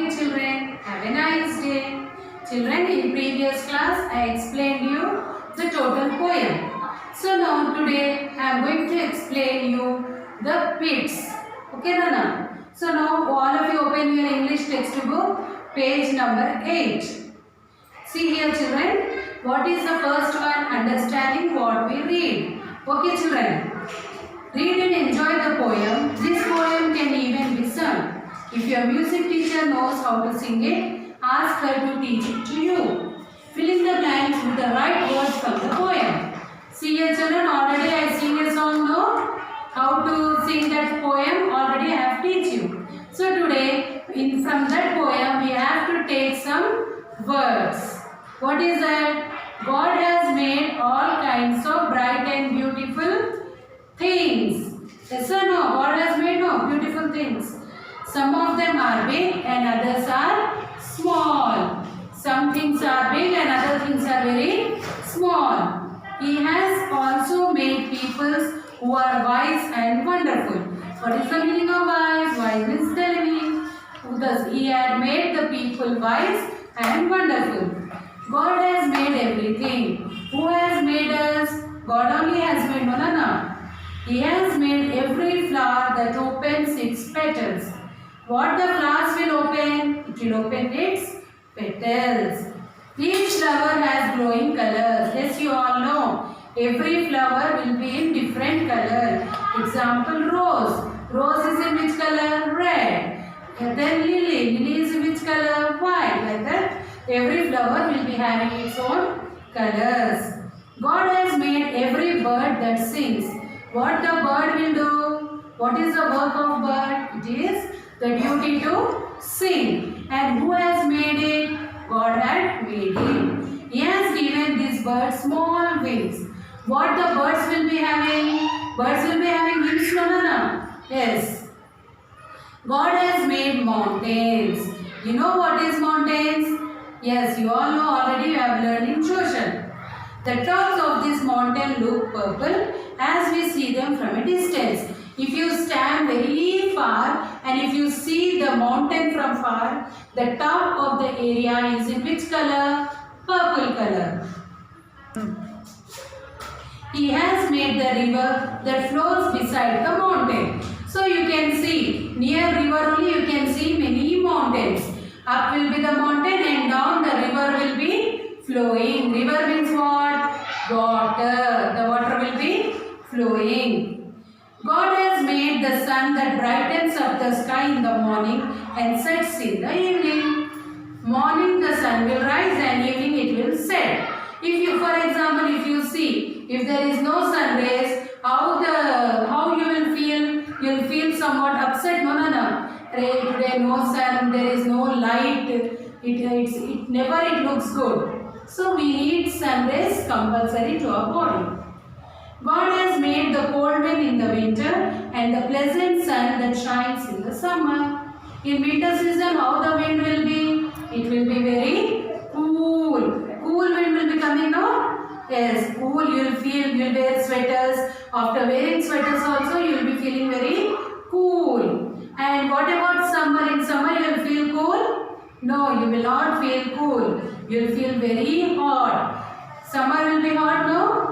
Okay children, have a nice day. Children, in previous class I explained you the total poem. So now today I am going to explain you the bits. Okay Nana? So now all of you open your English textbook, page number 8. See here children, what is the first one? Understanding what we read. Okay children, read and enjoy the poem. This poem can even be sung. If your music teacher knows how to sing it, ask her to teach it to you. Fill in the blanks with the right words from the poem. See here children, already I sing a song now. How to sing that poem already I have teach you. So today from that poem we have to take some words. What is that? God has made all kinds of bright and beautiful things. Yes or no? God has made beautiful things. Some of them are big and others are small. Some things are big and other things are very small. He has also made people who are wise and wonderful. What is the meaning of wise? Wise means telling. Thus, he had made the people wise and wonderful. God has made everything. Who has made us? God only has made no. He has made every flower that opens its petals. What the flowers will open? It will open its petals. Each flower has glowing colors. Yes, you all know. Every flower will be in different color. Example, rose. Rose is in which color? Red. And then lily. Lily is in which color? White. Like that. Every flower will be having its own colors. God has made every bird that sings. What the bird will do? What is the work of bird? It is the duty to sing. And who has made it? God had made it. He has given this bird small wings. What the birds will be having? Birds will be having wings, no? Yes. God has made mountains. You know what is mountains? Yes, you all know already, you have learned in tuition. The tops of this mountain look purple as we see them from a distance. If you stand very far and if you see the mountain from far, the top of the area is in which color? Purple color. He has made the river that flows beside the mountain. So you can see, near river only you can see many mountains. Up will be the mountain and down the river will be flowing. River means what? Water. The water will be flowing. God has made the sun that brightens up the sky in the morning and sets in the evening. Morning the sun will rise and evening it will set. If you, for example, if you see, if there is no sun rays, how you will feel? You will feel somewhat upset. No. Today no sun, there is no light. It never looks good. So we need sun rays compulsory to our body. God has made the cold wind in the winter and the pleasant sun that shines in the summer. In winter season, how the wind will be? It will be very cool. Cool wind will be coming now? Yes, cool. You will feel, you will wear sweaters. After wearing sweaters also, you will be feeling very cool. And what about summer? In summer, you will feel cool? No, you will not feel cool. You will feel very hot. Summer will be hot, no?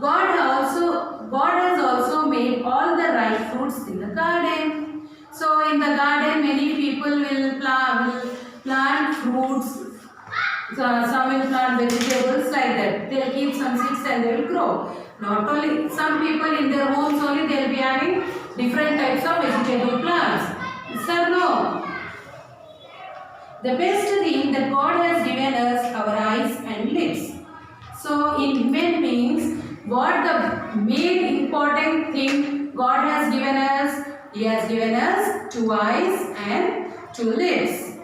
God has also made all the ripe fruits in the garden. So in the garden many people will plant fruits. So some will plant vegetables like that. They will keep some seeds and they will grow. Not only some people in their homes only they will be having different types of vegetable plants. Yes or no? The best thing that God has given us our eyes and lips. So in human beings, what the main important thing God has given us? He has given us 2 eyes and 2 lips.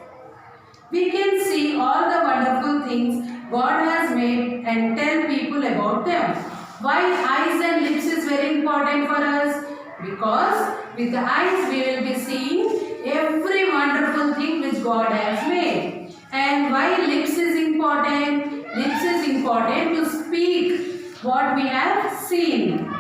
We can see all the wonderful things God has made and tell people about them. Why eyes and lips is very important for us? Because with the eyes we will be seeing every wonderful thing which God has made. And why lips is important? Lips is important to speak what we have seen.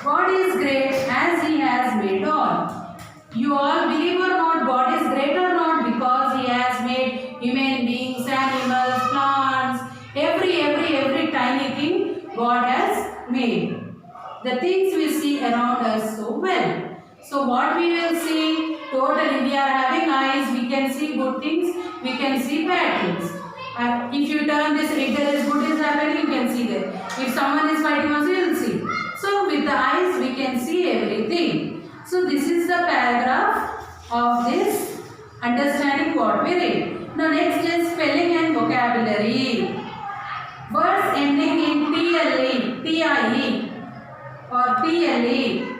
God is great as He has made all. You You all believe or not, God is great or not, because He has made human beings, animals, plants, every tiny thing God has made. The things we see around us so well. So what we will see, totally we are having eyes, we can see good things, we can see bad things. If you turn this, if there is good is happening, you can see that. If someone is fighting also, you will see. So with the eyes, we can see everything. So this is the paragraph of this understanding what we read. Now next is spelling and vocabulary. Words ending in TLE, TIE or PLE.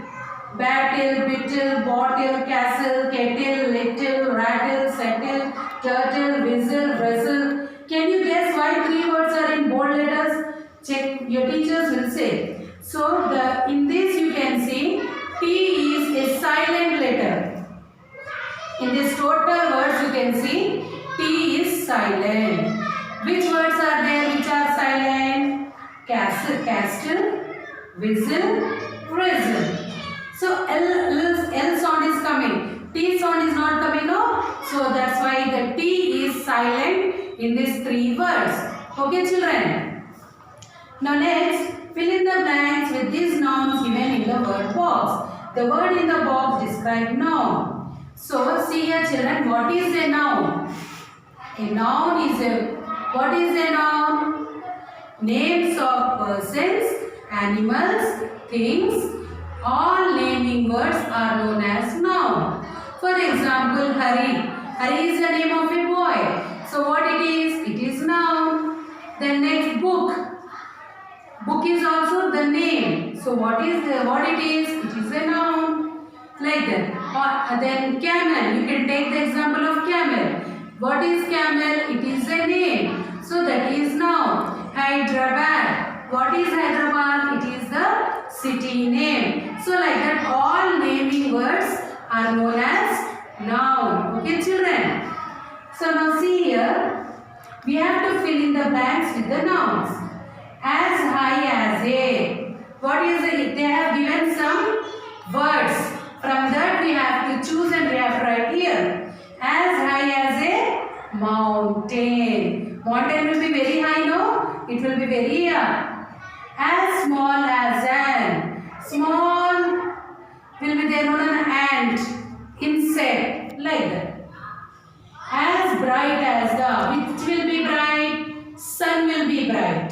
Battle, bittle, bottle, castle, kettle, little, rattle, settle, turtle, whistle, wrestle. Can you guess why 3 words are in bold letters? Check, your teachers will say. So in this you can see T is a silent letter. In this total words you can see T is silent. Which words are there which are silent? Castle, whistle, wrestle. So L sound is coming. T sound is not coming, no? So that's why the T is silent in these 3 words. Okay, children? Now next, fill in the blanks with these nouns given in the word box. The word in the box describe noun. So see here, children, what is a noun? A noun is what is a noun? Names of persons, animals, things. All naming words are known as noun. For example, Hari. Hari is the name of a boy. So what it is? It is noun. Then next, book. Book is also the name. So what it is? It is a noun. Like that. Or then camel. You can take the example of camel. What is camel? It is a name. So that is noun. Hyderabad. What is Hyderabad? It is the city name. So like that, all naming words are known as noun. Okay, children? So now see here, we have to fill in the blanks with the nouns. As high as a. What is it? They have given some words. From that we have to choose and we have to write here. As high as a mountain. Mountain will be very high, no? It will be very young. As small as an. Small will be there known as ant, insect, like that. As bright as the, which will be bright? Sun will be bright.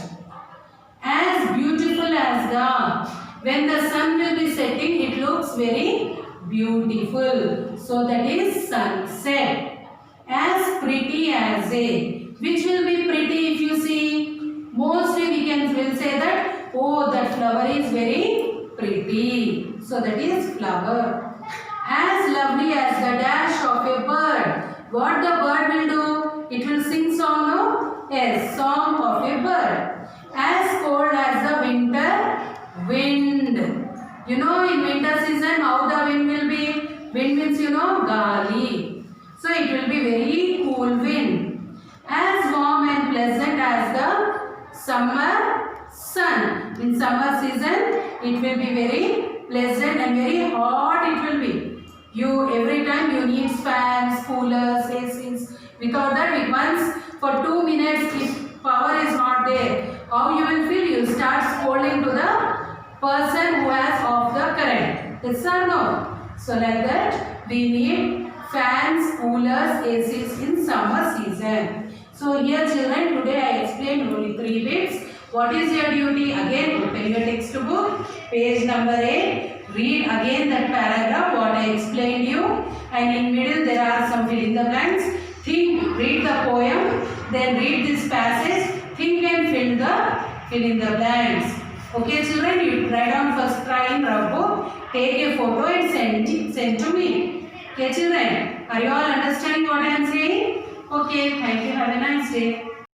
As beautiful as the, when the sun will be setting, it looks very beautiful. So that is sunset. As pretty as a, which will be pretty if you see? Mostly will say that, oh, that flower is very pretty. So that is flower. As lovely as the dash of a bird. What the bird will do? It will sing song, no? Yes, song of a bird. As cold as the winter wind. You know, in winter season, how the wind will be? Wind means, you know, gali. So it will be very cool wind. As warm and pleasant as the summer sun. In summer season, it will be very pleasant and very hot it will be. Every time you need fans, coolers, ACs. Without that, once for 2 minutes, if power is not there, how you will feel? You start scolding to the person who has off the current. Yes or no? So like that, we need fans, coolers, ACs in summer season. So here children, today I explained only 3 bits. What is your duty? Again, open your textbook, page number 8. Read again that paragraph what I explained you. And in middle there are some fill in the blanks. Think, read the poem, then read this passage. Think and fill in the blanks. Okay children, you write down first try in rough book. Take a photo and send to me. Okay children, are you all understanding what I am saying? Okay, thank you. Have a nice day.